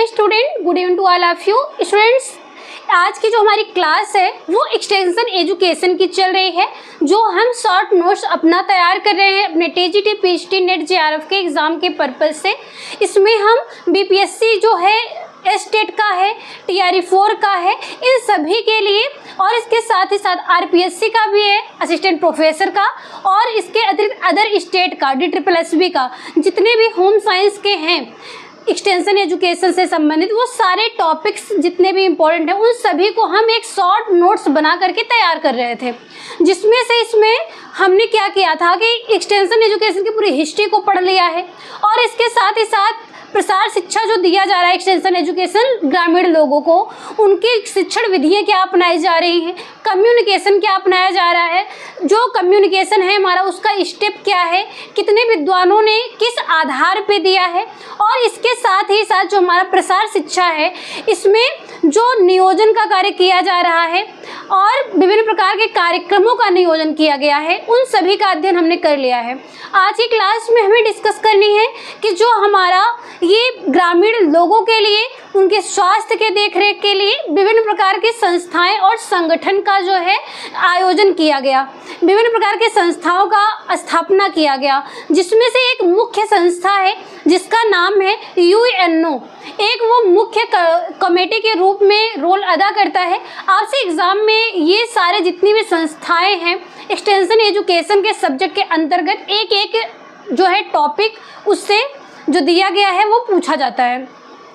Hello student, good evening to all of you students. आज की जो हमारी क्लास है वो एक्सटेंशन एजुकेशन की चल रही है, जो हम शॉर्ट नोट्स अपना तैयार कर रहे हैं अपने टीजीटी पीएचटी नेट जेआरएफ के एग्ज़ाम के पर्पज़ से। इसमें हम बीपीएससी जो है एस्टेट का है, टीआरई 4 का है, इन सभी के लिए, और इसके साथ ही साथ आरपीएससी का भी है, असिस्टेंट प्रोफेसर का, और इसके अतिरिक्त अदर स्टेट का, DSSB का, जितने भी होम साइंस के हैं एक्सटेंशन एजुकेशन से संबंधित वो सारे टॉपिक्स जितने भी इम्पोर्टेंट हैं उन सभी को हम एक शॉर्ट नोट्स बना करके तैयार कर रहे थे। जिसमें से इसमें हमने क्या किया था कि एक्सटेंशन एजुकेशन की पूरी हिस्ट्री को पढ़ लिया है, और इसके साथ ही साथ प्रसार शिक्षा जो दिया जा रहा है एक्सटेंशन एजुकेशन ग्रामीण लोगों को, उनकी शिक्षण विधियाँ क्या अपनाई जा रही हैं, कम्युनिकेशन क्या अपनाया जा रहा है, जो कम्युनिकेशन है हमारा उसका स्टेप क्या है, कितने विद्वानों ने किस आधार पे दिया है, और इसके साथ ही साथ जो हमारा प्रसार शिक्षा है इसमें जो नियोजन का कार्य किया जा रहा है और विभिन्न प्रकार के कार्यक्रमों का नियोजन किया गया है, उन सभी का अध्ययन हमने कर लिया है। आज की क्लास में हमें डिस्कस करनी है कि जो हमारा ये ग्रामीण लोगों के लिए उनके स्वास्थ्य के देखरेख के लिए विभिन्न प्रकार की संस्थाएं और संगठन का जो है आयोजन किया गया, विभिन्न प्रकार के संस्थाओं का स्थापना किया गया, जिसमें से एक मुख्य संस्था है जिसका नाम है यूएनओ। एक वो मुख्य कमेटी के रूप में रोल अदा करता है। आपसे एग्जाम में ये सारे जितनी भी संस्थाएं हैं एक्सटेंशन एजुकेशन के सब्जेक्ट के अंतर्गत एक एक जो है टॉपिक उससे जो दिया गया है वो पूछा जाता है,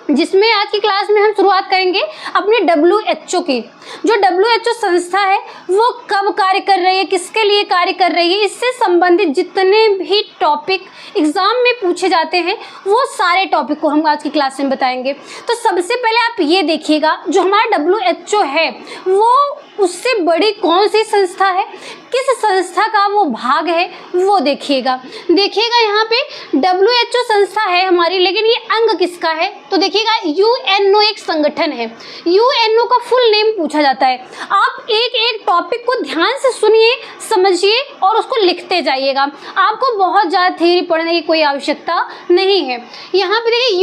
जिसमें आज की क्लास में हम शुरुआत करेंगे अपने WHO की। जो WHO संस्था है वो कब कार्य कर रही है, किसके लिए कार्य कर रही है, इससे संबंधित जितने भी टॉपिक एग्ज़ाम में पूछे जाते हैं वो सारे टॉपिक को हम आज की क्लास में बताएंगे। तो सबसे पहले आप ये देखिएगा, जो हमारा WHO है वो उससे बड़ी कौन सी संस्था है, किस संस्था का वो भाग है वो देखिएगा। यहाँ पे WHO संस्था है हमारी, लेकिन ये अंग किसका है, तो देखिएगा यूएनओ एक संगठन है। यूएनओ का फुल नेम पूछा जाता है। आप एक एक टॉपिक को ध्यान से सुनिए, समझिए और उसको लिखते जाइएगा। आपको बहुत ज़्यादा थ्योरी पढ़ने की कोई आवश्यकता नहीं है। यहाँ पे देखिए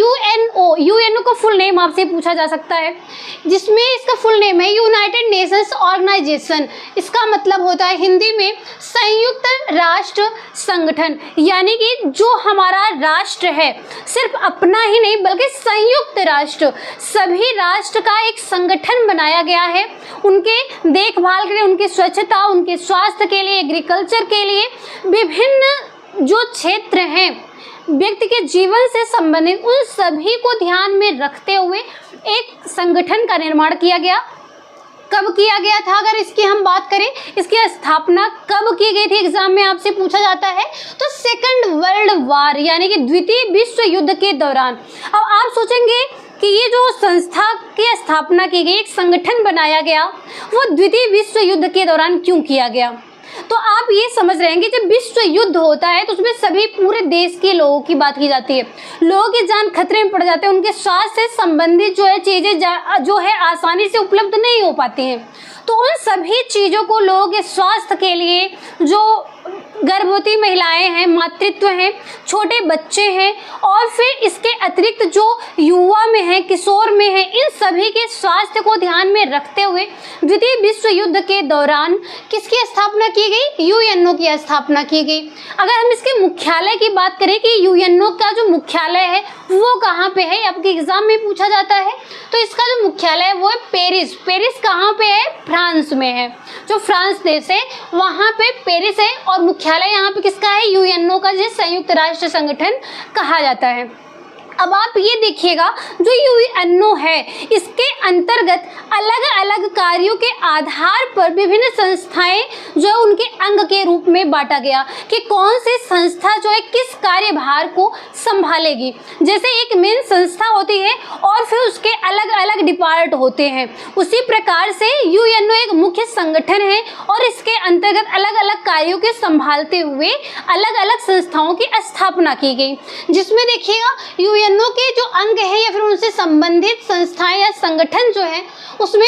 यूएनओ का फुल नेम आपसे पूछा जा सकता है, जिसमें इसका फुल नेम है यूनाइटेड नेशंस ऑर्गेनाइजेशन। इसका मतलब होता है हिंदी में संयुक्त राष्ट्र संगठन, यानी कि जो हमारा राष्ट्र है सिर्फ अपना ही नहीं बल्कि संयुक्त राष्ट्र, सभी राष्ट्र का एक संगठन बनाया गया है उनके देखभाल के लिए, उनकी स्वच्छता, उनके स्वास्थ्य के लिए, एग्रीकल्चर के लिए, विभिन्न जो क्षेत्र हैं व्यक्ति के जीवन से संबंधित उन सभी को ध्यान में रखते हुए एक संगठन का निर्माण किया गया। कब किया गया था, अगर इसकी हम बात करें, इसकी स्थापना कब की गई थी एग्जाम में आपसे पूछा जाता है, तो सेकंड वर्ल्ड वार यानी कि द्वितीय विश्व युद्ध के दौरान। अब आप सोचेंगे कि ये जो संस्था की स्थापना की गई, एक संगठन बनाया गया, वो द्वितीय विश्व युद्ध के दौरान क्यों किया गया। तो आप ये समझ रहे हैं कि जब विश्व युद्ध होता है तो उसमें सभी पूरे देश के लोगों की बात की जाती है, लोगों की जान खतरे में पड़ जाते हैं, उनके स्वास्थ्य से संबंधित जो है चीज़ें जो है आसानी से उपलब्ध नहीं हो पाती हैं। तो उन सभी चीज़ों को लोगों के स्वास्थ्य के लिए, जो गर्भवती महिलाएं हैं, मातृत्व हैं, छोटे बच्चे हैं, और फिर इसके अतिरिक्त जो युवा में हैं, किशोर में हैं, इन सभी के स्वास्थ्य को ध्यान में रखते हुए द्वितीय विश्व युद्ध के दौरान किसकी स्थापना की गई, यूएनओ की स्थापना की गई। अगर हम इसके मुख्यालय की बात करें कि यूएनओ का जो मुख्यालय है वो कहाँ पे है, आपके एग्जाम में पूछा जाता है, तो इसका जो मुख्यालय है वो है पेरिस। पेरिस कहाँ पे है, फ्रांस में है। जो फ्रांस देश है वहाँ पे पेरिस है, और मुख्यालय यहाँ पे किसका है, यूएनओ का, जिसे संयुक्त राष्ट्र संगठन कहा जाता है। अब आप ये देखिएगा, जो यूएनओ है इसके अंतर्गत अलग अलग कार्यों के आधार पर विभिन्न संस्थाएं जो है उनके अंग के रूप में बांटा गया कि कौन सी संस्था जो है किस कार्यभार को संभालेगी। जैसे एक मेन संस्था होती है और फिर उसके अलग अलग डिपार्ट होते हैं, उसी प्रकार से यूएनओ एक मुख्य संगठन है और इसके अंतर्गत अलग अलग कार्यों के संभालते हुए अलग अलग संस्थाओं की स्थापना की गई। जिसमें देखिएगा यूएनओ के जो अंग हैं या फिर उनसे संबंधित संस्थाएं या संगठन जो है उसमें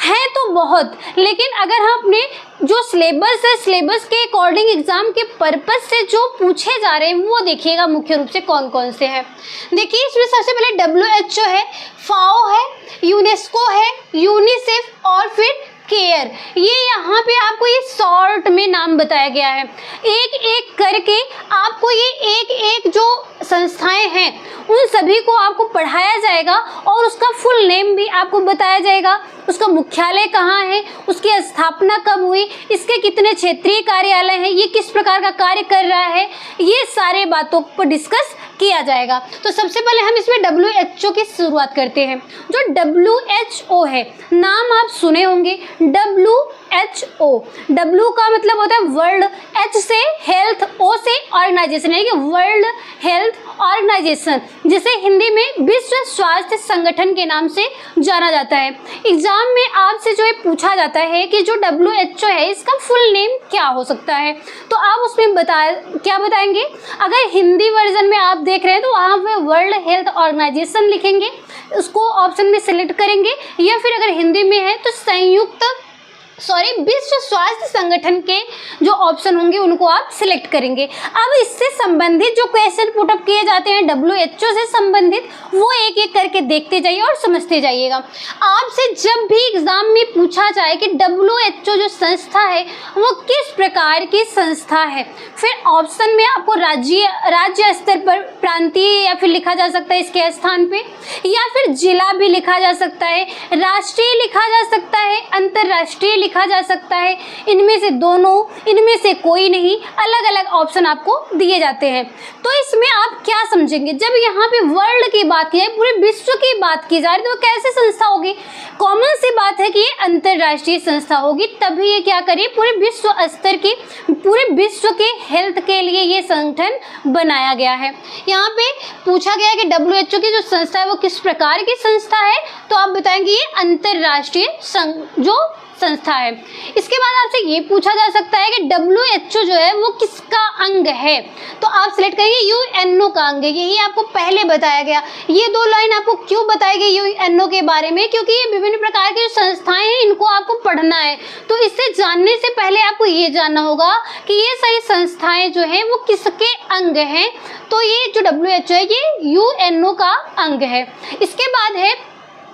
हैं तो बहुत, लेकिन अगर हम अपने जो सिलेबस है, सिलेबस के अकॉर्डिंग एग्जाम के पर्पज से जो पूछे जा रहे हैं वो देखिएगा मुख्य रूप से कौन कौन से हैं। देखिए इसमें सबसे पहले WHO है, FAO है, यूनेस्को है, यूनिसेफ और फिर केयर। ये यहाँ पे आपको ये शॉर्ट में नाम बताया गया है। एक एक करके आपको ये एक एक जो संस्थाएं हैं उन सभी को आपको पढ़ाया जाएगा और उसका फुल नेम भी आपको बताया जाएगा, उसका मुख्यालय कहाँ है, उसकी स्थापना कब हुई, इसके कितने क्षेत्रीय कार्यालय हैं, ये किस प्रकार का कार्य कर रहा है, ये सारे बातों पर डिस्कस किया जाएगा। तो सबसे पहले हम इसमें WHO की शुरुआत करते हैं। जो WHO है, नाम आप सुने होंगे WHO। W का मतलब होता है वर्ल्ड, H से हेल्थ, O से ऑर्गेनाइजेशन, यानी कि वर्ल्ड हेल्थ ऑर्गेनाइजेशन, जिसे हिंदी में विश्व स्वास्थ्य संगठन के नाम से जाना जाता है। एग्जाम में आपसे जो है पूछा जाता है कि जो WHO है इसका फुल नेम क्या हो सकता है, तो आप उसमें क्या बताएंगे। अगर हिंदी वर्जन में आप देख रहे हैं तो वहाँ पे वर्ल्ड हेल्थ ऑर्गेनाइजेशन लिखेंगे, उसको ऑप्शन में सिलेक्ट करेंगे, या फिर अगर हिंदी में है तो विश्व स्वास्थ्य संगठन के जो ऑप्शन होंगे उनको आप सिलेक्ट करेंगे। अब इससे संबंधित जो क्वेश्चन पुटअप किए जाते हैं WHO से संबंधित, वो एक एक करके देखते जाइए और समझते जाइएगा। आपसे जब भी एग्जाम में पूछा जाए कि WHO जो संस्था है वो किस प्रकार की संस्था है, फिर ऑप्शन में आपको राज्य स्तर पर, प्रांतीय या फिर लिखा जा सकता है इसके स्थान पे, या फिर जिला भी लिखा जा सकता है, राष्ट्रीय लिखा जा सकता है, अंतर्राष्ट्रीय लिखा जा सकता है, इनमें से दोनों, इनमें से कोई नहीं, अलग अलग ऑप्शन आपको दिए जाते हैं। तो इसमें आप क्या समझेंगे, जब यहाँ पे वर्ल्ड की बात की जाए, पूरे विश्व की बात की जा रही है, तो कैसे संस्था होगी। कॉमन सी बात है कि ये अंतर्राष्ट्रीय संस्था होगी, तभी ये क्या करिए पूरे विश्व स्तर की, पूरे विश्व के हेल्थ के लिए ये संगठन बनाया गया है। यहाँ पे पूछा गया है कि WHO की जो संस्था है वो किस प्रकार की संस्था है, तो आप बताएंगे ये अंतर्राष्ट्रीय जो संस्था है। इसके बाद आपसे ये पूछा जा सकता है कि WHO जो है वो किसका अंग है, तो आप सिलेक्ट करेंगे UNO का अंग है। यही आपको पहले बताया गया। ये दो लाइन आपको क्यों बताई गई UNO के बारे में, क्योंकि ये विभिन्न प्रकार की जो संस्थाएं हैं इनको आपको पढ़ना है, तो इससे जानने से पहले आपको ये जानना होगा कि ये सारी संस्थाएं जो हैं वो किसके अंग हैं। तो ये जो WHO है ये UNO का अंग है। इसके बाद है,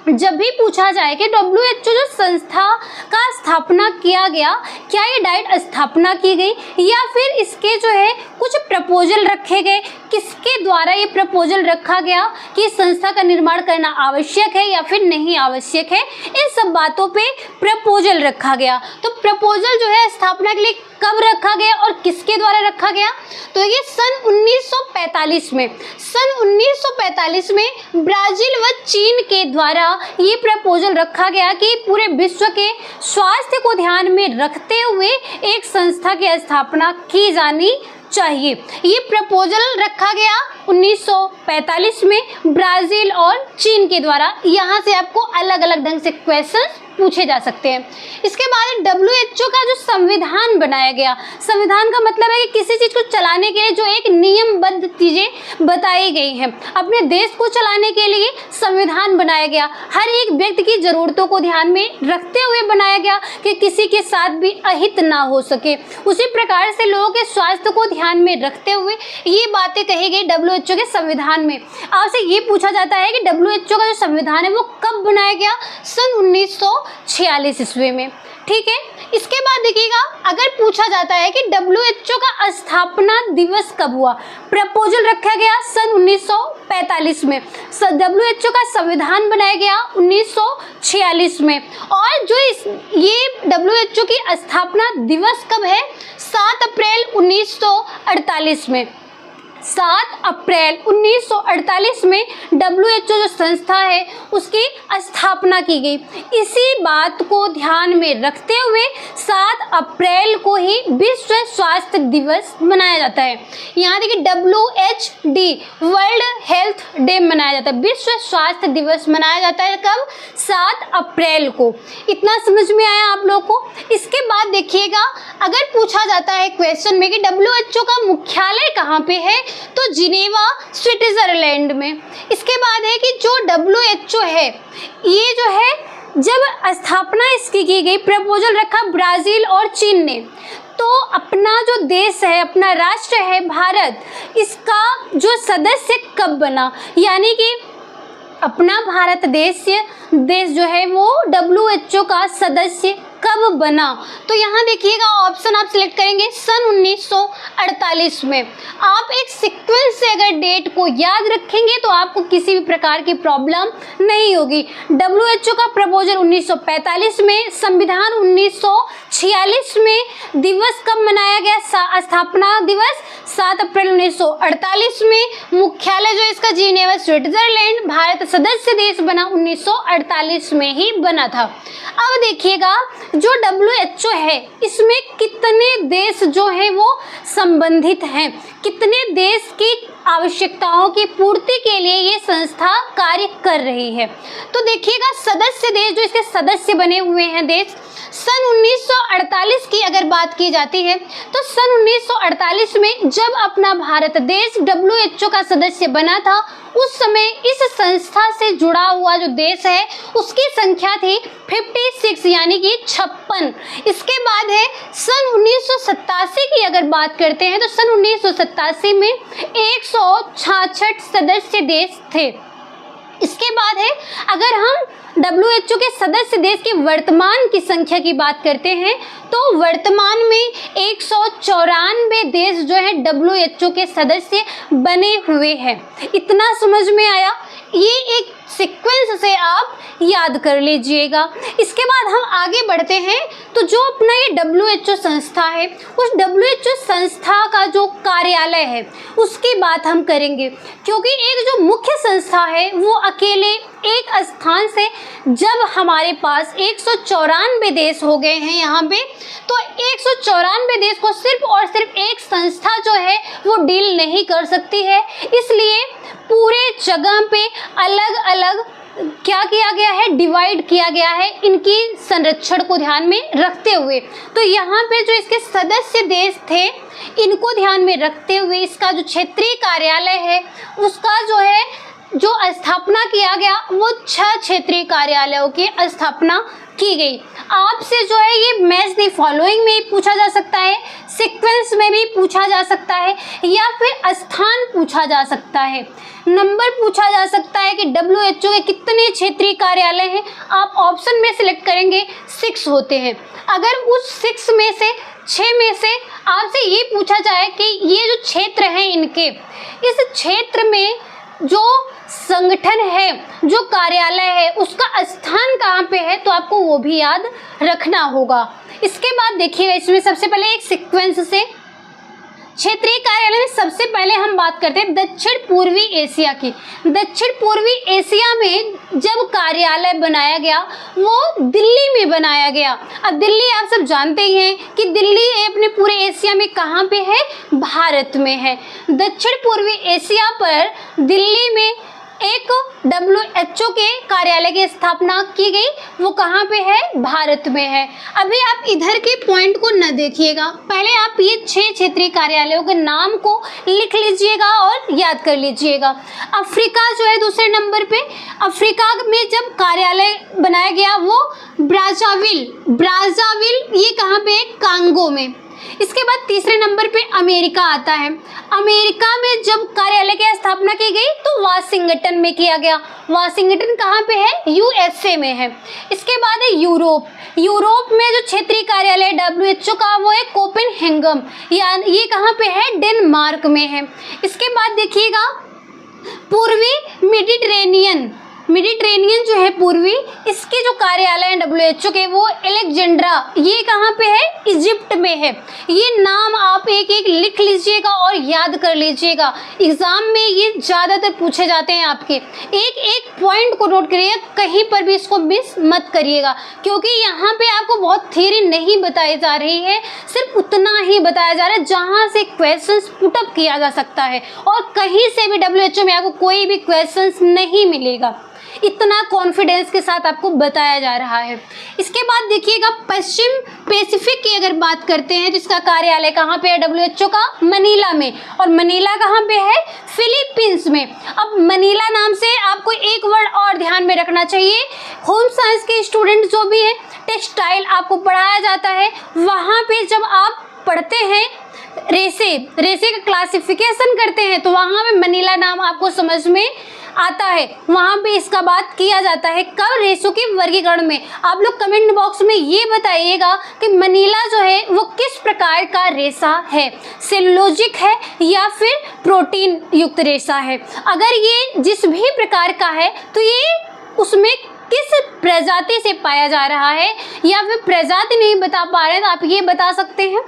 जब भी पूछा जाए कि WHO जो संस्था का स्थापना किया गया, क्या ये डायरेक्ट स्थापना की गई या फिर इसके जो है कुछ प्रपोजल रखे गए, किसके द्वारा ये प्रपोजल रखा गया कि इस संस्था का निर्माण करना आवश्यक है या फिर नहीं आवश्यक है, इन सब बातों पे प्रपोजल रखा गया। तो प्रपोजल जो है स्थापना के लिए कब रखा गया और किसके द्वारा रखा गया, तो ये सन 1945 में, सन 1945 में ब्राजील व चीन के द्वारा ये प्रपोजल रखा गया कि पूरे विश्व के स्वास्थ्य को ध्यान में रखते हुए एक संस्था की स्थापना की जानी चाहिए। ये प्रपोजल रखा गया 1945 में ब्राजील और चीन के द्वारा। यहाँ से आपको अलग अलग ढंग से क्वेश्चंस पूछे जा सकते हैं। इसके बाद WHO का जो संविधान बनाया गया, संविधान का मतलब है कि किसी चीज़ को चलाने के लिए जो एक नियमबद्ध चीज़ें बताई गई हैं। अपने देश को चलाने के लिए संविधान बनाया गया, हर एक व्यक्ति की ज़रूरतों को ध्यान में रखते हुए बनाया गया कि किसी के साथ भी अहित ना हो सके। उसी प्रकार से लोगों के स्वास्थ्य को ध्यान में रखते हुए ये बातें कही गई WHO के संविधान में। आपसे ये पूछा जाता है कि WHO का जो संविधान है वो कब बनाया गया, सन 1946 ईस्वी में। ठीक है, इसके बाद देखिएगा, अगर पूछा जाता है कि WHO का स्थापना दिवस कब हुआ, प्रपोजल रखा गया सन 1945 में, WHO का संविधान बनाया गया 1946 में, और जो ये WHO की स्थापना दिवस कब है, 7 अप्रैल 1948 में। 7 अप्रैल 1948 में WHO जो संस्था है उसकी स्थापना की गई। इसी बात को ध्यान में रखते हुए 7 अप्रैल को ही विश्व स्वास्थ्य दिवस मनाया जाता है। यहाँ देखिए WHD वर्ल्ड हेल्थ डे मनाया जाता है, विश्व स्वास्थ्य दिवस मनाया जाता है कब, 7 अप्रैल को। इतना समझ में आया आप लोगों को। इसके बाद देखिएगा, अगर पूछा जाता है क्वेश्चन में कि WHO का मुख्यालय कहाँ पे है, तो जिनेवा स्विट्जरलैंड में। इसके बाद है कि जो WHO है ये जो है जब स्थापना इसकी की गई, प्रपोजल रखा ब्राज़ील और चीन ने, तो अपना जो देश है, अपना राष्ट्र है भारत, इसका जो सदस्य कब बना, यानी कि अपना भारत देश जो है वो WHO का सदस्य कब बना। तो यहाँ देखिएगा ऑप्शन आप सिलेक्ट करेंगे सन 1948 में। आप एक सीक्वेंस से अगर डेट को याद रखेंगे तो आपको किसी भी प्रकार की प्रॉब्लम नहीं होगी। WHO का प्रपोजल 1945 में, संविधान 1946 में, दिवस कब मनाया गया, स्थापना दिवस 7 अप्रैल 1948 में, मुख्यालय जो इसका जिनेवा स्विट्जरलैंड, भारत सदस्य देश बना 1948 में ही बना था। अब देखिएगा जो WHO है इसमें कितने देश जो हैं वो संबंधित हैं, कितने देश की आवश्यकताओं की पूर्ति के लिए ये संस्था कार्य कर रही है। तो देखिएगा सदस्य देश जो इसके सदस्य बने हुए हैं देश, सन 1948 की अगर बात की जाती है तो सन 1948 में जब अपना भारत देश WHO का सदस्य बना था, उस समय इस संस्था से जुड़ा हुआ जो देश है उसकी संख्या थी 56 यानी कि 56। इसके बाद है सन 1987 की अगर बात करते हैं तो सन 1987 में 166 सदस्य देश थे। इसके बाद है अगर हम WHO के सदस्य देश की वर्तमान की संख्या की बात करते हैं तो वर्तमान में 194 देश जो है WHO के सदस्य बने हुए हैं। इतना समझ में आया, ये एक सीक्वेंस से आप याद कर लीजिएगा। इसके बाद हम आगे बढ़ते हैं तो जो अपना ये WHO संस्था है, उस WHO संस्था का जो कार्यालय है उसकी बात हम करेंगे, क्योंकि एक जो मुख्य संस्था है वो अकेले एक स्थान से जब हमारे पास 194 देश हो गए हैं यहाँ पे, तो 194 देश को सिर्फ और सिर्फ एक संस्था जो है वो डील नहीं कर सकती है। इसलिए पूरे जगह पे अलग अलग क्या किया गया है, डिवाइड किया गया है इनकी संरक्षण को ध्यान में रखते हुए। तो यहाँ पे जो इसके सदस्य देश थे इनको ध्यान में रखते हुए इसका जो क्षेत्रीय कार्यालय है उसका जो स्थापना किया गया वो 6 क्षेत्रीय कार्यालयों की स्थापना की गई। आपसे जो है ये मैच द फॉलोइंग में पूछा जा सकता है, सीक्वेंस में भी पूछा जा सकता है, या फिर स्थान पूछा जा सकता है, नंबर पूछा जा सकता है कि WHO के कितने क्षेत्रीय कार्यालय हैं। आप ऑप्शन में सिलेक्ट करेंगे 6 होते हैं। अगर उस 6 में से 6 में से आपसे ये पूछा जाए कि ये जो क्षेत्र हैं इनके, इस क्षेत्र में जो संगठन है, जो कार्यालय है, उसका स्थान कहाँ पे है, तो आपको वो भी याद रखना होगा। इसके बाद देखिएगा इसमें सबसे पहले एक सीक्वेंस से क्षेत्रीय कार्यालय में सबसे पहले हम बात करते हैं दक्षिण पूर्वी एशिया की। दक्षिण पूर्वी एशिया में जब कार्यालय बनाया गया वो दिल्ली में बनाया गया। अब दिल्ली आप सब जानते ही हैं कि दिल्ली अपने पूरे एशिया में कहाँ पे है, भारत में है। दक्षिण पूर्वी एशिया पर दिल्ली में एक WHO के कार्यालय की स्थापना की गई, वो कहाँ पे है, भारत में है। अभी आप इधर के पॉइंट को न देखिएगा, पहले आप ये 6 क्षेत्रीय कार्यालयों के नाम को लिख लीजिएगा और याद कर लीजिएगा। अफ्रीका जो है दूसरे नंबर पे, अफ्रीका में जब कार्यालय बनाया गया वो ब्राज़ाविल ये कहाँ पे है, कांगो में। इसके बाद तीसरे नंबर पे अमेरिका आता है। अमेरिका में जब कार्यालय की स्थापना की गई तो वाशिंगटन में किया गया। वाशिंगटन कहाँ पे है, USA में है। इसके बाद है यूरोप में जो क्षेत्रीय कार्यालय WHO का वो है कोपेनहेगन, या ये कहाँ पे है, डेनमार्क में है। इसके बाद देखिएगा पूर्वी मेडिटेरेनियन जो है पूर्वी, इसके जो कार्यालय है WHO के वो अलेक्जेंड्रा, ये कहाँ पे है, इजिप्ट में है। ये नाम आप एक एक लिख लीजिएगा और याद कर लीजिएगा, एग्जाम में ये ज़्यादातर पूछे जाते हैं आपके। एक एक पॉइंट को नोट करिएगा, कहीं पर भी इसको मिस मत करिएगा, क्योंकि यहाँ पे आपको बहुत थ्योरी नहीं बताई जा रही है, सिर्फ उतना ही बताया जा रहा है जहाँ से क्वेश्चंस पुटअप किया जा सकता है, और कहीं से भी WHO में आपको कोई भी क्वेश्चंस नहीं मिलेगा। इतना कॉन्फिडेंस के साथ आपको बताया जा रहा है। इसके बाद देखिएगा पश्चिम पैसिफिक की अगर बात करते हैं तो इसका कार्यालय कहाँ पे है, WHO का मनीला में, और मनीला कहाँ पे है, फिलीपींस में। अब मनीला नाम से आपको एक वर्ड और ध्यान में रखना चाहिए, होम साइंस के स्टूडेंट जो भी हैं, टेक्सटाइल आपको पढ़ाया जाता है। वहाँ पे जब आप पढ़ते हैं रेसे का क्लासिफिकेशन करते हैं तो वहाँ पे मनीला नाम आपको समझ में आता है। वहाँ पे इसका बात किया जाता है कब, रेसों के वर्गीकरण में। आप लोग कमेंट बॉक्स में ये बताइएगा कि मनीला जो है वो किस प्रकार का रेशा है, सेलुलोजिक है या फिर प्रोटीन युक्त रेशा है। अगर ये जिस भी प्रकार का है तो ये उसमें किस प्रजाति से पाया जा रहा है, या फिर प्रजाति नहीं बता पा रहे हैं तो आप ये बता सकते हैं।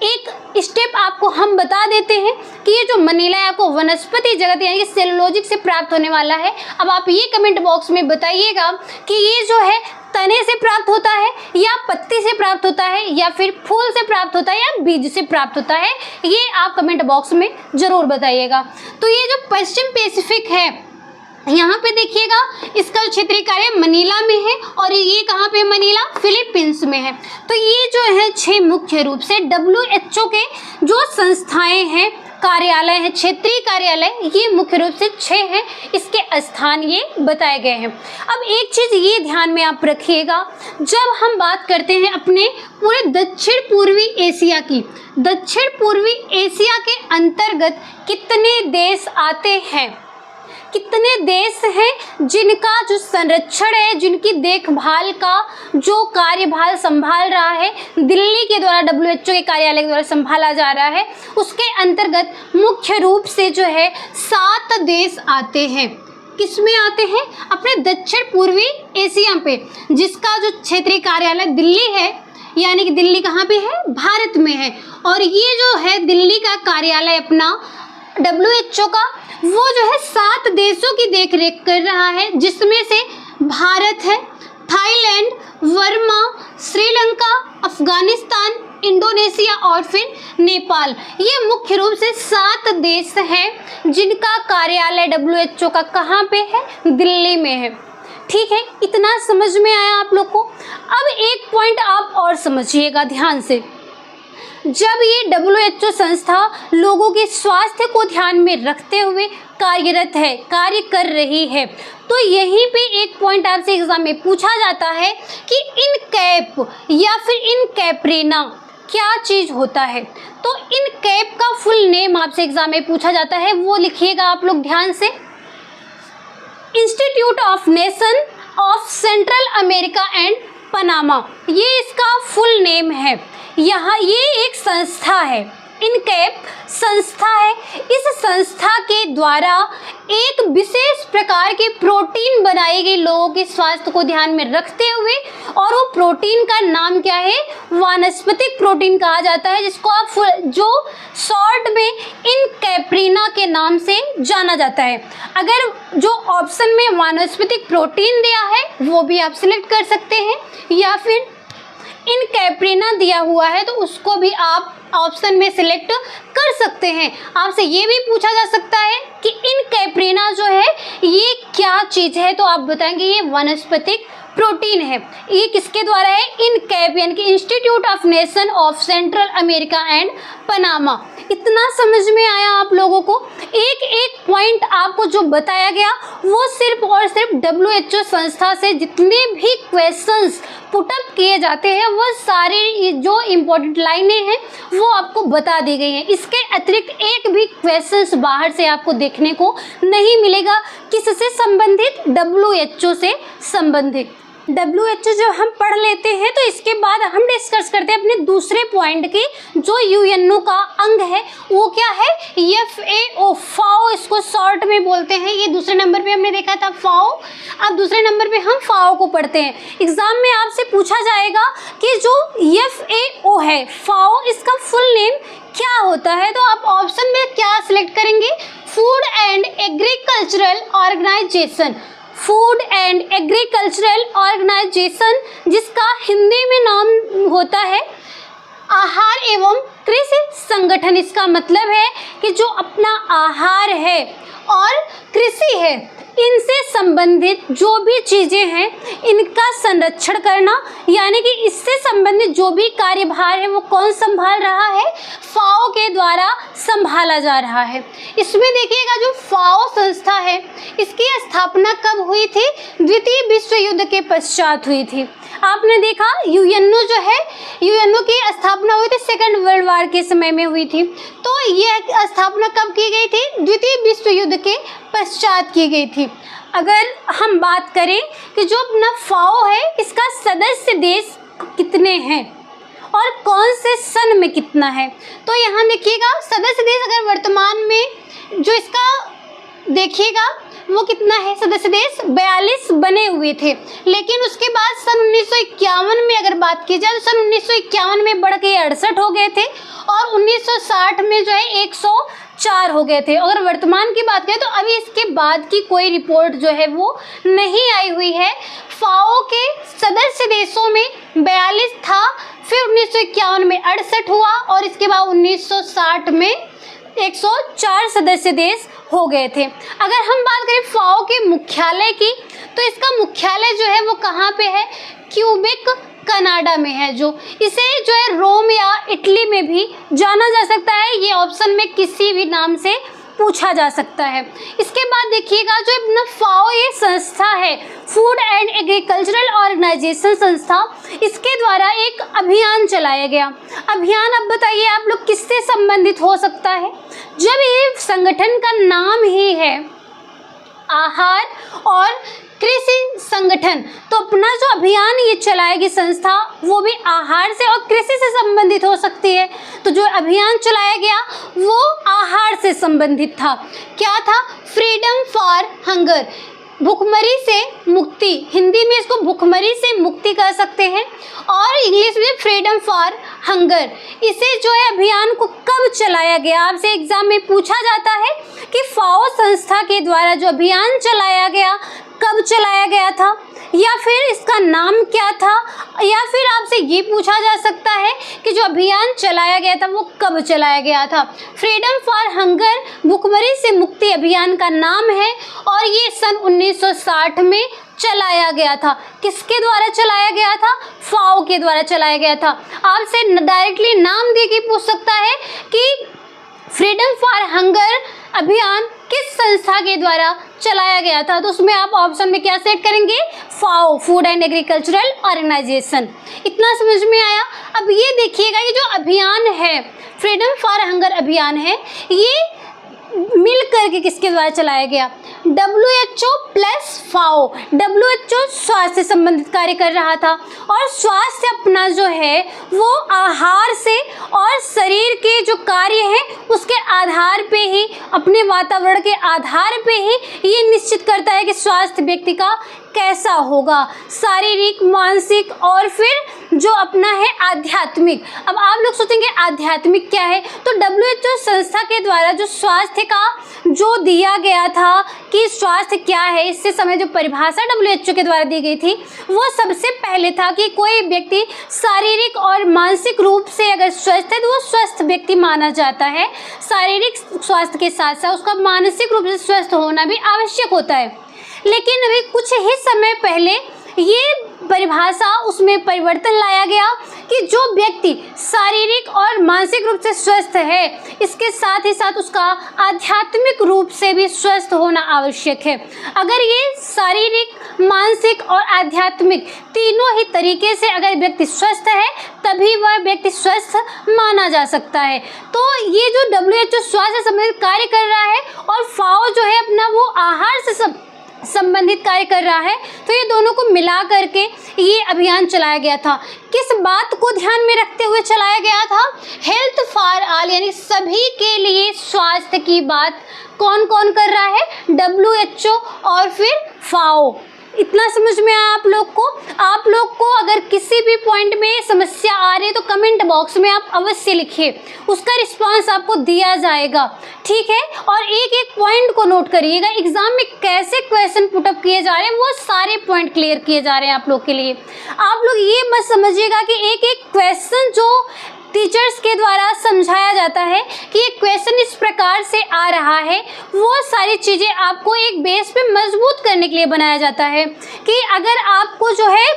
एक स्टेप आपको हम बता देते हैं कि ये जो मनीला है आपको वनस्पति जगत यानी कि सेलुलोजिक से प्राप्त होने वाला है। अब आप ये कमेंट बॉक्स में बताइएगा कि ये जो है तने से प्राप्त होता है या पत्ती से प्राप्त होता है या फिर फूल से प्राप्त होता है या बीज से प्राप्त होता है। ये आप कमेंट बॉक्स में ज़रूर बताइएगा। तो ये जो पश्चिम पैसिफिक है, यहाँ पे देखिएगा इसका क्षेत्रीय कार्य मनीला में है और ये कहाँ पे मनीला, फिलीपींस में है। तो ये जो है 6 मुख्य रूप से WHO के जो संस्थाएं हैं, कार्यालय हैं, क्षेत्रीय कार्यालय, ये मुख्य रूप से 6 हैं। इसके स्थान ये बताए गए हैं। अब एक चीज़ ये ध्यान में आप रखिएगा, जब हम बात करते हैं अपने पूरे दक्षिण पूर्वी एशिया की, दक्षिण पूर्वी एशिया के अंतर्गत कितने देश आते हैं, कितने देश हैं जिनका जो संरक्षण है, जिनकी देखभाल का जो कार्यभार संभाल रहा है दिल्ली के द्वारा, WHO के कार्यालय के द्वारा संभाला जा रहा है, उसके अंतर्गत मुख्य रूप से जो है 7 देश आते हैं। किस में आते हैं, अपने दक्षिण पूर्वी एशिया पे, जिसका जो क्षेत्रीय कार्यालय दिल्ली है, यानी कि दिल्ली कहाँ पे है, भारत में है। और ये जो है दिल्ली का कार्यालय अपना WHO का, वो जो है 7 देशों की देखरेख कर रहा है, जिसमें से भारत है, थाईलैंड, वर्मा, श्रीलंका, अफगानिस्तान, इंडोनेशिया और फिर नेपाल। ये मुख्य रूप से 7 देश हैं जिनका कार्यालय WHO का कहाँ पे है, दिल्ली में है। ठीक है, इतना समझ में आया आप लोग को। अब एक पॉइंट आप और समझिएगा ध्यान से। जब ये WHO संस्था लोगों के स्वास्थ्य को ध्यान में रखते हुए कार्यरत है, कार्य कर रही है, तो यहीं पे एक पॉइंट आपसे एग्जाम में पूछा जाता है कि इन कैप या फिर इन कैप्रेना क्या चीज़ होता है। तो इन कैप का फुल नेम आपसे एग्जाम में पूछा जाता है, वो लिखिएगा आप लोग ध्यान से। Institute of nation of central America and Panama, ये इसका फुल नेम है। यहाँ ये एक संस्था है, इनकैप संस्था है। इस संस्था के द्वारा एक विशेष प्रकार के प्रोटीन बनाई गई लोगों के स्वास्थ्य को ध्यान में रखते हुए, और वो प्रोटीन का नाम क्या है, वानस्पतिक प्रोटीन कहा जाता है, जिसको आप जो शॉर्ट में इनकैप्रिना के नाम से जाना जाता है। अगर जो ऑप्शन में वानस्पतिक प्रोटीन दिया है वो भी आप सिलेक्ट कर सकते हैं, या फिर इनकैप्रिना दिया हुआ है तो उसको भी आप ऑप्शन में सिलेक्ट कर सकते हैं। आपसे ये भी पूछा जा सकता है कि इनकैप्रिना जो है ये क्या चीज़ है, तो आप बताएंगे ये वनस्पतिक प्रोटीन है। ये किसके द्वारा है, इनकैप यानी कि institute of nation of central America and Panama. इतना समझ में आया आप लोगों को। एक एक पॉइंट आपको जो बताया गया वो सिर्फ और सिर्फ WHO संस्था से जितने भी क्वेश्चंस पुटअप किए जाते हैं वो सारे जो इम्पोर्टेंट लाइनें हैं वो आपको बता दी गई हैं। इसके अतिरिक्त एक भी क्वेश्चंस बाहर से आपको देखने को नहीं मिलेगा। किससे संबंधित, WHO से संबंधित। WHO जब हम पढ़ लेते हैं तो इसके बाद हम डिस्कस करते हैं अपने दूसरे पॉइंट की, जो UNO का अंग है वो क्या है, FAO, फाओ इसको शॉर्ट में बोलते हैं। ये दूसरे नंबर पे हमने देखा था फाओ, अब दूसरे नंबर पे हम फाओ को पढ़ते हैं। एग्जाम में आपसे पूछा जाएगा कि जो FAO है फाओ, इसका फुल नेम क्या होता है, तो आप ऑप्शन में क्या सिलेक्ट करेंगे, food and agricultural organisation. Food and agricultural organisation, जिसका हिंदी में नाम होता है आहार एवं कृषि संगठन, इसका मतलब है कि जो अपना आहार है और कृषि है, इनसे संबंधित जो भी चीज़ें हैं इनका संरक्षण करना, यानी कि इससे संबंधित जो भी कार्यभार है वो कौन संभाल रहा है, फाओ के द्वारा संभाला जा रहा है। इसमें देखिएगा जो फाओ संस्था है इसकी स्थापना कब हुई थी? द्वितीय विश्व युद्ध के पश्चात हुई थी। आपने देखा यूएनओ जो है, यूएनओ की स्थापना हुई थी सेकेंड वर्ल्ड वार के समय में हुई थी। तो यह स्थापना कब की गई थी? द्वितीय विश्व युद्ध के पश्चात की गई थी। अगर हम बात करें कि जो अपना फाओ है इसका सदस्य देश कितने हैं और कौन से सन में कितना है, तो यहाँ देखिएगा सदस्य देश अगर वर्तमान में जो इसका देखिएगा वो कितना है, सदस्य देश 42 बने हुए थे। लेकिन उसके बाद सन 1951 में अगर बात की जाए तो सन 1951 में बढ़ के 68 हो गए थे और 1960 में जो है 104 हो गए थे। अगर वर्तमान की बात करें तो अभी इसके बाद की कोई रिपोर्ट जो है वो नहीं आई हुई है। फाओ के सदस्य देशों में 42 था, फिर 1951 में 68 हुआ और इसके बाद 1960 में 104 सदस्य देश हो गए थे। अगर हम बात करें फाओ के मुख्यालय की तो इसका मुख्यालय जो है वो कहाँ पे है? क्यूबेक कनाडा में है। जो इसे जो है रोम या इटली में भी जाना जा सकता है, ये ऑप्शन में किसी भी नाम से पूछा जा सकता है। इसके बाद देखिएगा जो अपना फाओ ये संस्था है, फूड एंड एग्रीकल्चरल ऑर्गेनाइजेशन संस्था, इसके द्वारा एक अभियान चलाया गया। अभियान अब बताइए आप लोग किससे संबंधित हो सकता है? जब ये संगठन का नाम ही है आहार और कृषि संगठन, तो अपना जो अभियान ये चलाएगी संस्था वो भी आहार से और कृषि से संबंधित हो सकती है। तो जो अभियान चलाया गया वो आहार से संबंधित था। क्या था? फ्रीडम फॉर हंगर, भुखमरी से मुक्ति, हिंदी में इसको भुखमरी से मुक्ति कह सकते हैं और इंग्लिश में फ्रीडम फॉर हंगर। इसे जो है अभियान को कब चलाया गया? आपसे एग्जाम में पूछा जाता है कि फाओ संस्था के द्वारा जो अभियान चलाया गया कब चलाया गया था, या फिर इसका नाम क्या था, या फिर आपसे ये पूछा जा सकता है कि जो अभियान चलाया गया था वो कब चलाया गया था। फ्रीडम फॉर हंगर भुखमरी से मुक्ति अभियान का नाम है और ये सन 1960 में चलाया गया था। किसके द्वारा चलाया गया था? फाओ के द्वारा चलाया गया था। आपसे डायरेक्टली नाम दे के पूछ सकता है कि फ्रीडम फॉर हंगर अभियान किस संस्था के द्वारा चलाया गया था, तो उसमें आप ऑप्शन में क्या सेट करेंगे? फाओ, फूड एंड एग्रीकल्चरल ऑर्गेनाइजेशन। इतना समझ में आया? अब ये देखिएगा कि जो अभियान है फ्रीडम फॉर हंगर अभियान है, ये मिल करके किसके द्वारा चलाया गया? WHO plus फाओ। WHO स्वास्थ्य से संबंधित कार्य कर रहा था और स्वास्थ्य अपना जो है वो आहार से और शरीर के जो कार्य हैं उसके आधार पे ही, अपने वातावरण के आधार पे ही ये निश्चित करता है कि स्वास्थ्य व्यक्ति का कैसा होगा, शारीरिक, मानसिक और फिर जो अपना है आध्यात्मिक। अब आप लोग सोचेंगे आध्यात्मिक क्या है, तो WHO संस्था के द्वारा जो स्वास्थ्य का जो दिया गया था कि स्वास्थ्य क्या है, इससे समय जो परिभाषा WHO के द्वारा दी गई थी वो सबसे पहले था कि कोई व्यक्ति शारीरिक और मानसिक रूप से अगर स्वस्थ है तो वो स्वस्थ व्यक्ति माना जाता है। शारीरिक स्वास्थ्य के साथ साथ उसका मानसिक रूप से स्वस्थ होना भी आवश्यक होता है। लेकिन अभी कुछ ही समय पहले ये परिभाषा उसमें परिवर्तन लाया गया कि जो व्यक्ति शारीरिक और मानसिक रूप से स्वस्थ है इसके साथ ही साथ उसका आध्यात्मिक रूप से भी स्वस्थ होना आवश्यक है। अगर ये शारीरिक, मानसिक और आध्यात्मिक तीनों ही तरीके से अगर व्यक्ति स्वस्थ है तभी वह व्यक्ति स्वस्थ माना जा सकता है। तो ये जो WHO स्वास्थ्य से संबंधित कार्य कर रहा है और फाओ जो है अपना वो आहार से संबंधित कार्य कर रहा है, तो ये दोनों को मिला करके ये अभियान चलाया गया था। किस बात को ध्यान में रखते हुए चलाया गया था? हेल्थ फॉर ऑल, यानी सभी के लिए स्वास्थ्य की बात कौन कौन कर रहा है? WHO और फिर फाओ। इतना समझ में आया आप लोग को? आप लोग को अगर किसी भी पॉइंट में समस्या आ रही है तो कमेंट बॉक्स में आप अवश्य लिखिए, उसका रिस्पांस आपको दिया जाएगा, ठीक है? और एक एक पॉइंट को नोट करिएगा, एग्जाम में कैसे क्वेश्चन पुटअप किए जा रहे हैं वो सारे पॉइंट क्लियर किए जा रहे हैं आप लोग के लिए। आप लोग ये मत समझिएगा कि एक एक क्वेश्चन जो टीचर्स के द्वारा समझाया जाता है कि ये क्वेश्चन इस प्रकार से आ रहा है, वो सारी चीज़ें आपको एक बेस पे मजबूत करने के लिए बनाया जाता है कि अगर आपको जो है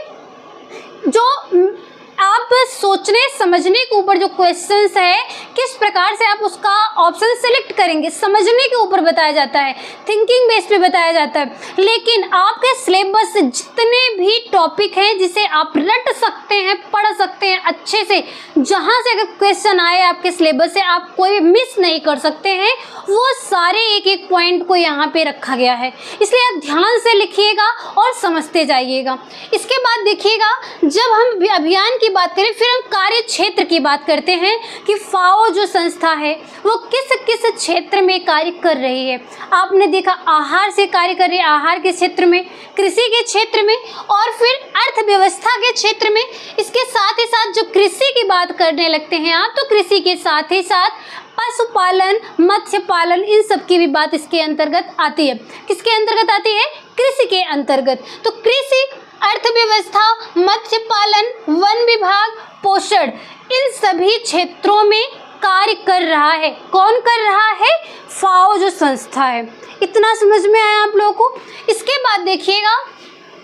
जो आप सोचने समझने के ऊपर जो क्वेश्चंस है किस प्रकार से आप उसका ऑप्शन सेलेक्ट करेंगे समझने के ऊपर बताया जाता है, थिंकिंग बेस पे बताया जाता है। लेकिन आपके सिलेबस से जितने भी टॉपिक हैं जिसे आप रट सकते हैं, पढ़ सकते हैं अच्छे से, जहाँ से अगर क्वेश्चन आए आपके सिलेबस से आप कोई मिस नहीं कर सकते हैं, वो सारे एक एक पॉइंट को यहाँ पे रखा गया है। इसलिए आप ध्यान से लिखिएगा और समझते जाइएगा। इसके बाद देखिएगा, जब हम अभियान की बात करें फिर हम कार्य क्षेत्र की बात करते हैं कि फाओ जो संस्था है वो किस किस क्षेत्र में कार्य कर रही है। आपने देखा आहार से कार्य कर रही है, आहार के क्षेत्र में, कृषि के क्षेत्र में और फिर अर्थव्यवस्था के क्षेत्र में। इसके साथ ही साथ जो कृषि की बात करने लगते हैं आप, तो कृषि के साथ ही साथ पशुपालन, मत्स्य पालन, इन सब की भी बात इसके अंतर्गत आती है। किसके अंतर्गत आती है? कृषि के अंतर्गत। तो कृषि, अर्थव्यवस्था, मत्स्य पालन, वन विभाग, पोषण, इन सभी क्षेत्रों में कार्य कर रहा है। कौन कर रहा है? फाओ जो संस्था है। इतना समझ में आया आप लोगों को? इसके बाद देखिएगा,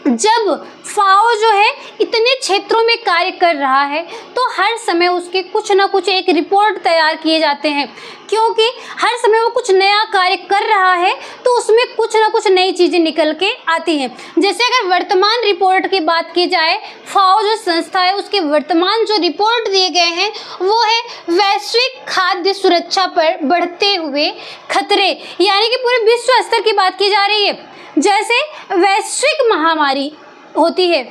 जब फाओ जो है इतने क्षेत्रों में कार्य कर रहा है तो हर समय उसके कुछ ना कुछ एक रिपोर्ट तैयार किए जाते हैं, क्योंकि हर समय वो कुछ नया कार्य कर रहा है तो उसमें कुछ ना कुछ नई चीज़ें निकल के आती हैं। जैसे अगर वर्तमान रिपोर्ट की बात की जाए, फाओ जो संस्था है उसके वर्तमान जो रिपोर्ट दिए गए हैं वो है वैश्विक खाद्य सुरक्षा पर बढ़ते हुए खतरे, यानी कि पूरे विश्व स्तर की बात की जा रही है। जैसे वैश्विक महामारी होती है,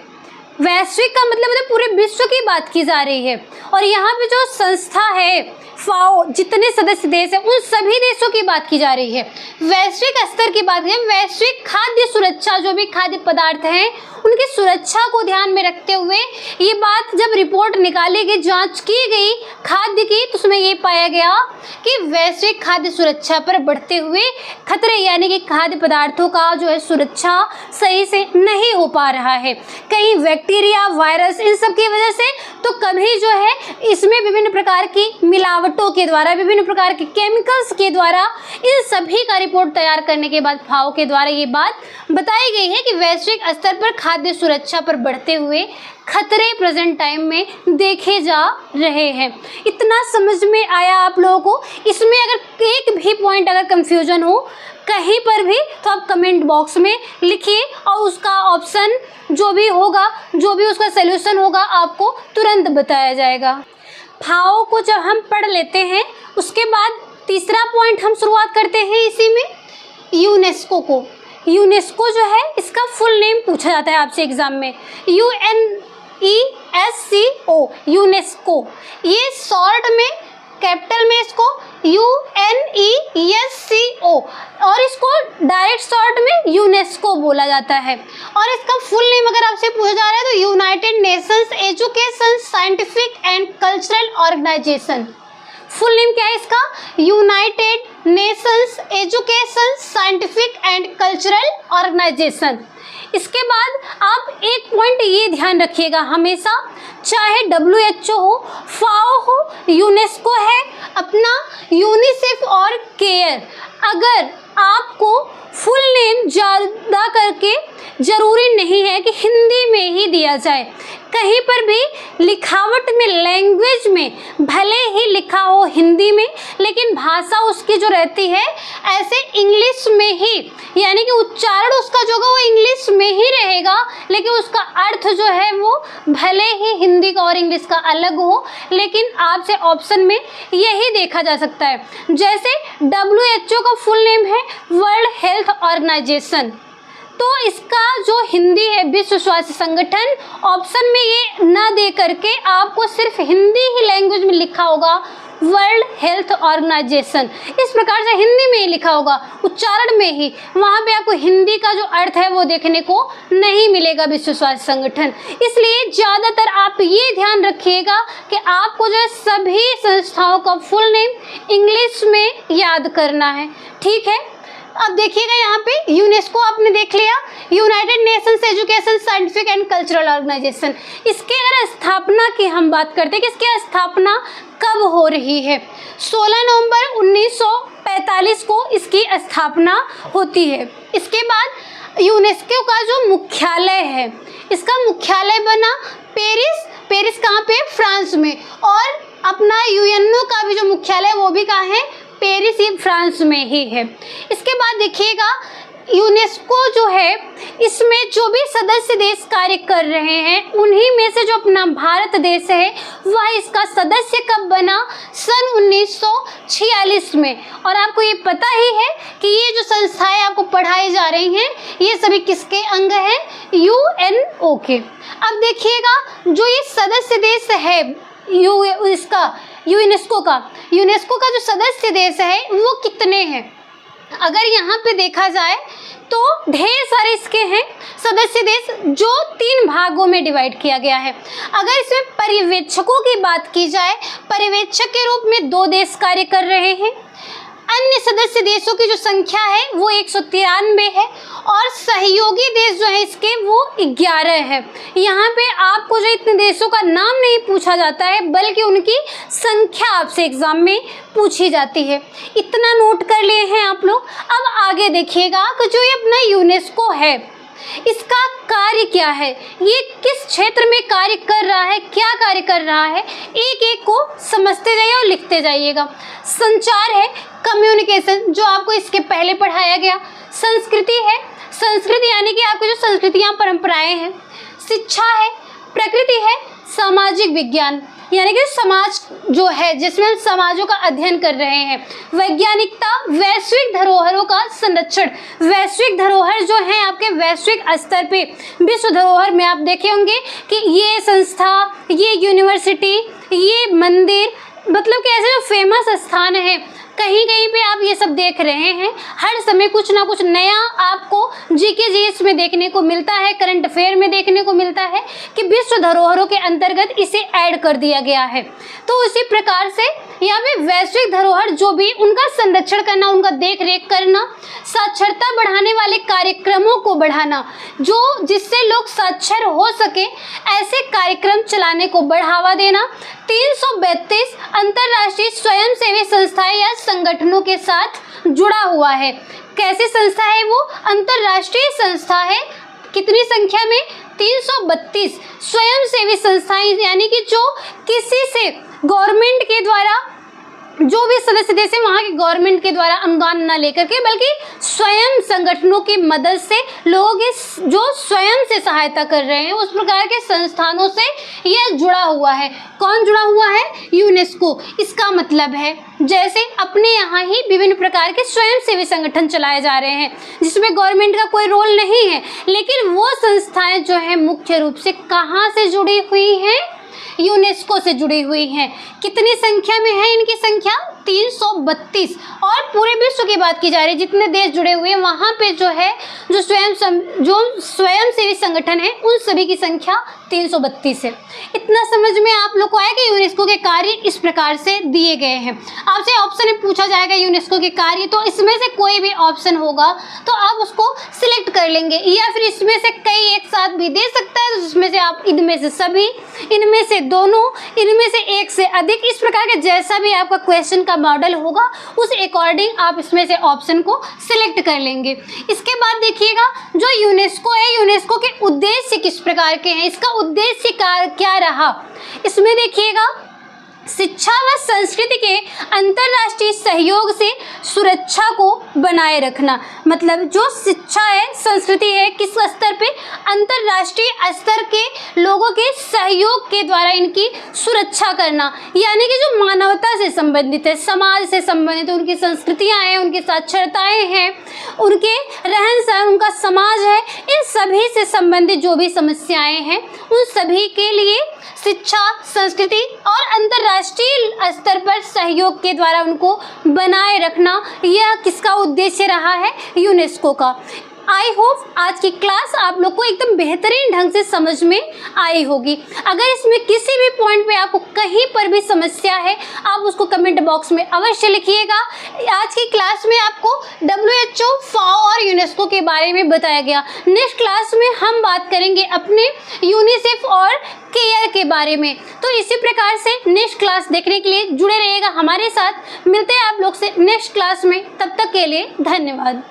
वैश्विक का मतलब पूरे विश्व की बात की जा रही है, और यहाँ पे जो संस्था है फाओ, जितने सदस्य देश हैं उन सभी देशों की बात की जा रही है। वैश्विक स्तर की बात करें, वैश्विक खाद्य सुरक्षा, जो भी खाद्य पदार्थ हैं उनकी सुरक्षा को ध्यान में रखते हुए ये बात जब रिपोर्ट निकाली गई, जांच की गई खाद्य की, तो उसमें ये पाया गया कि वैश्विक खाद्य सुरक्षा पर बढ़ते हुए खतरे, यानी कि खाद्य पदार्थों का जो है सुरक्षा सही से नहीं हो पा रहा है। कहीं बैक्टीरिया, वायरस, इन सब की वजह से, तो कभी जो है इसमें विभिन्न प्रकार की मिलावटों के द्वारा, विभिन्न प्रकार के केमिकल्स के द्वारा, इन सभी का रिपोर्ट तैयार करने के बाद फाओ के द्वारा ये बात बताई गई है कि वैश्विक स्तर पर खाद्य सुरक्षा पर बढ़ते हुए खतरे प्रेजेंट टाइम में देखे जा रहे हैं। इतना समझ में आया आप लोगों को? इसमें अगर एक भी पॉइंट अगर कंफ्यूजन हो कहीं पर भी तो आप कमेंट बॉक्स में लिखिए और उसका ऑप्शन जो भी होगा, जो भी उसका सलूशन होगा, आपको तुरंत बताया जाएगा। फाओ को जब हम पढ़ लेते हैं उसके बाद तीसरा पॉइंट हम शुरुआत करते हैं इसी में, यूनेस्को को। यूनेस्को जो है इसका फुल नेम पूछा जाता है आपसे एग्जाम में, UNESCO, यूनेस्को। ये शॉर्ट में, कैपिटल में इसको UNESCO, और इसको डायरेक्ट शॉर्ट में यूनेस्को बोला जाता है। और इसका फुल नेम अगर आपसे पूछा जा रहा है तो United Nations education, scientific and cultural organisation. Full name क्या है इसका? United Nations education, scientific and cultural organisation. इसके बाद आप एक पॉइंट ये ध्यान रखिएगा हमेशा, चाहे WHO हो, फाओ हो, यूनेस्को है, अपना यूनिसेफ और केयर, अगर आपको फुल नेम ज़्यादा करके ज़रूरी नहीं है कि हिंदी में ही दिया जाए। कहीं पर भी लिखावट में, लैंग्वेज में भले ही लिखा हो हिंदी में, लेकिन भाषा उसकी जो रहती है ऐसे इंग्लिश में ही, यानी कि उच्चारण उसका जो होगा वो इंग्लिश में ही रहेगा, लेकिन उसका अर्थ जो है वो भले ही हिंदी का और इंग्लिश का अलग हो, लेकिन आपसे ऑप्शन में यही देखा जा सकता है। जैसे WHO का फुल नेम है वर्ल्ड हेल्थ ऑर्गेनाइजेशन, तो इसका जो हिंदी है विश्व स्वास्थ्य संगठन, ऑप्शन में ये ना दे करके आपको सिर्फ हिंदी ही लैंग्वेज में लिखा होगा वर्ल्ड हेल्थ ऑर्गेनाइजेशन। इस प्रकार से हिंदी में ही लिखा होगा, उच्चारण में ही, वहाँ पे आपको हिंदी का जो अर्थ है वो देखने को नहीं मिलेगा विश्व स्वास्थ्य संगठन। इसलिए ज़्यादातर आप ये ध्यान रखिएगा कि आपको जो है सभी संस्थाओं का फुल नेम इंग्लिश में याद करना है, ठीक है। अब देखिएगा यहाँ पे यूनेस्को आपने देख लिया, United communication education scientific and cultural organisation. इसके अगर स्थापना की हम बात करते हैं कि इसकी स्थापना कब हो रही है, 16 नवंबर 1945 को इसकी स्थापना होती है। इसके बाद यूनेस्को का जो मुख्यालय है, इसका मुख्यालय बना पेरिस। पेरिस कहाँ पे? फ्रांस में। और अपना यूएनओ का भी जो मुख्यालय वो भी कहाँ है? पेरिस ही, फ्रांस में ही है। इसके बाद देखिएगा यूनेस्को जो है इसमें जो भी सदस्य देश कार्य कर रहे हैं उन्हीं में से जो अपना भारत देश है वह इसका सदस्य कब बना? सन 1946 में। और आपको ये पता ही है कि ये जो संस्थाएं आपको पढ़ाई जा रही हैं ये सभी किसके अंग हैं? यूएनओ के। अब देखिएगा जो ये सदस्य देश है यूनेस्को का जो सदस्य देश है वो कितने हैं? अगर यहाँ पे देखा जाए तो ढेर सारे इसके हैं सदस्य देश, जो 3 भागों में डिवाइड किया गया है। अगर इसमें पर्यवेक्षकों की बात की जाए, पर्यवेक्षक के रूप में 2 देश कार्य कर रहे हैं। अन्य सदस्य देशों की जो संख्या है वो 193 है और सहयोगी देश जो है इसके वो 11 है। यहाँ पे आपको जो इतने देशों का नाम नहीं पूछा जाता है बल्कि उनकी संख्या आपसे एग्जाम में पूछी जाती है। इतना नोट कर लिए हैं आप लोग। अब आगे देखिएगा कि जो ये अपना यूनेस्को है इसका कार्य क्या है, ये किस क्षेत्र में कार्य कर रहा है, क्या कार्य कर रहा है, एक एक को समझते जाइए और लिखते जाइएगा। संचार है, कम्युनिकेशन, जो आपको इसके पहले पढ़ाया गया। संस्कृति है, संस्कृति यानी कि आपकी जो संस्कृतियाँ परंपराएं हैं। शिक्षा है, प्रकृति है, सामाजिक विज्ञान यानी कि समाज जो है जिसमें हम समाजों का अध्ययन कर रहे हैं। वैज्ञानिकता, वैश्विक धरोहरों का संरक्षण। वैश्विक धरोहर जो है आपके वैश्विक स्तर पे विश्व धरोहर में आप देखे होंगे कि ये संस्था, ये यूनिवर्सिटी, ये मंदिर, मतलब कि ऐसे जो फेमस स्थान है कहीं कहीं पे आप ये सब देख रहे हैं। हर समय कुछ ना कुछ नया आपको जीके जीएस में देखने को मिलता है, करंट अफेयर में देखने को मिलता है कि विश्व धरोहरों के अंतर्गत इसे ऐड कर दिया गया है। तो उसी प्रकार से यहाँ पे वैश्विक धरोहर जो भी उनका संरक्षण करना, उनका देख रेख करना, साक्षरता बढ़ाने वाले कार्यक्रमों को बढ़ाना, जो जिससे लोग साक्षर हो सके ऐसे कार्यक्रम चलाने को बढ़ावा देना। 332 अंतर्राष्ट्रीय स्वयंसेवी संस्थाएं या संगठनों के साथ जुड़ा हुआ है। कैसी संस्था है वो? अंतर्राष्ट्रीय संस्था है। कितनी संख्या में? 332 स्वयंसेवी संस्थाएं, यानी कि जो किसी से गवर्नमेंट के द्वारा, जो भी सदस्य देश है वहाँ के गवर्नमेंट के द्वारा अनुदान न लेकर के बल्कि स्वयं संगठनों की मदद से लोगों की जो स्वयं से सहायता कर रहे हैं उस प्रकार के संस्थानों से यह जुड़ा हुआ है। कौन जुड़ा हुआ है? यूनेस्को। इसका मतलब है जैसे अपने यहाँ ही विभिन्न प्रकार के स्वयंसेवी संगठन चलाए जा रहे हैं जिसमें गवर्नमेंट का कोई रोल नहीं है, लेकिन वो संस्थाएं जो है मुख्य रूप से कहाँ से जुड़ी हुई हैं? यूनेस्को से जुड़ी हुई हैं। कितनी संख्या में है इनकी संख्या? 332। और पूरे विश्व की बात की जा रही है, जितने देश जुड़े हुए हैं वहाँ पे जो है जो स्वयंसेवी संगठन है उन सभी की संख्या 332 है। इतना समझ में आप लोग को आया कि यूनेस्को के कार्य इस प्रकार से दिए गए हैं। आपसे ऑप्शन में पूछा जाएगा यूनेस्को के कार्य, तो इसमें से कोई भी ऑप्शन होगा तो आप उसको सिलेक्ट कर लेंगे, या फिर इसमें से कई एक साथ भी दे सकता है, तो जिसमें से आप इनमें से सभी, इनमें से दोनों, इनमें से एक से अधिक, इस प्रकार के जैसा भी आपका क्वेश्चन का मॉडल होगा उस अकॉर्डिंग आप इसमें से ऑप्शन को सिलेक्ट कर लेंगे। इसके बाद देखिएगा जो यूनेस्को है, यूनेस्को के उद्देश्य किस प्रकार के हैं, इसका उद्देश्य क्या रहा, इसमें देखिएगा शिक्षा व संस्कृति के अंतर्राष्ट्रीय सहयोग से सुरक्षा को बनाए रखना। मतलब जो शिक्षा है, संस्कृति है, किस स्तर पे? अंतर्राष्ट्रीय स्तर के लोगों के सहयोग के द्वारा इनकी सुरक्षा करना, यानी कि जो मानवता से संबंधित है, समाज से संबंधित, उनकी संस्कृतियां हैं, उनकी साक्षरताएं हैं, उनके रहन सहन, उनका समाज है, इन सभी से संबंधित जो भी समस्याएं हैं उन सभी के लिए शिक्षा, संस्कृति और अंतर्राष्ट्रीय स्तर पर सहयोग के द्वारा उनको बनाए रखना, यह किसका उद्देश्य रहा है? यूनेस्को का। आई होप आज की क्लास आप लोग को एकदम बेहतरीन ढंग से समझ में आई होगी। अगर इसमें किसी भी पॉइंट पे आपको कहीं पर भी समस्या है, आप उसको कमेंट बॉक्स में अवश्य लिखिएगा। आज की क्लास में आपको WHO, FAO और यूनेस्को के बारे में बताया गया। नेक्स्ट क्लास में हम बात करेंगे अपने यूनिसेफ और केयर के बारे में। तो इसी प्रकार से नेक्स्ट क्लास देखने के लिए जुड़े रहिएगा हमारे साथ। मिलते हैं आप लोग से नेक्स्ट क्लास में, तब तक के लिए धन्यवाद।